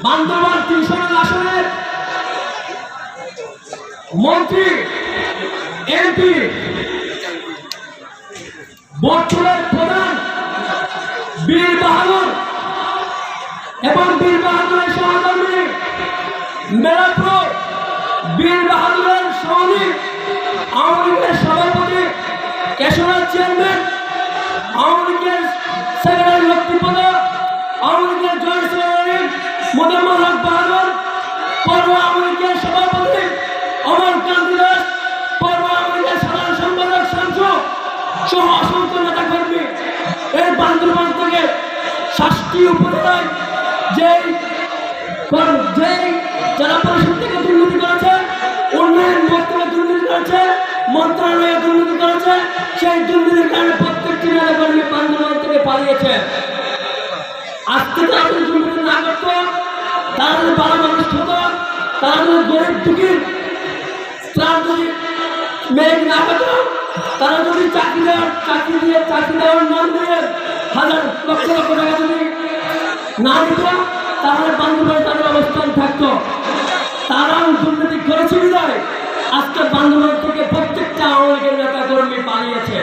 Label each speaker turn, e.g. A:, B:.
A: বান্দরবান ৩০০ আসনের মন্ত্রী এমপি বর্তমানের প্রধান বীর বাহাদুর এবং বীর বাহাদুরের সহকর্মী মেলাপ্রো বীর বাহাদুরের সহযোগী আওয়ামী লীগের সভাপতি কেশরাজ চেয়ারম্যান আওয়ামী লীগের সেক্রেটারি লক্ষ্মীপদ আওয়ামী লীগের জয়েন্ট সেক্রেটারি মোদাম্মদ হক বাহাদুর পৌর আওয়ামী লীগের সভাপতি অমর কান্তি দাস পৌর আওয়ামী লীগের সাধারণ সম্পাদক শামসু সহ অসংখ্য নেতা কর্মী এই বান্দরবান থেকে 7টি উপজেলায় যেই জেলা পরিষদ থেকে দুর্নীতি করেছে, উন্নয়ন বোর্ড থেকে দুর্নীতি করেছে, মন্ত্রণালয়ে দুর্নীতি করেছে, সেই দুর্নীতির কারণে প্রত্যেকটি নেতা কর্মী বান্দরবান থেকে পালিয়েছে। আজকে তারা যদি দুর্নীতি না করত, তারা যদি ভালো মানুষ হতো, তারা যদি গরিব দুঃখীর তারা যদি মেঘ না পেত, তারা যদি চাকরি দেওয়ার নাম দিয়ে হাজার লক্ষ লক্ষ টাকা যদি না দিত, তাহলে বান্দরবানে তাদের অবস্থান থাকতো। তারাও দুর্নীতি করেছে বিদায় আজকে বান্দরবান থেকে প্রত্যেকটা আওয়ামী লীগের নেতা কর্মী পালিয়েছে।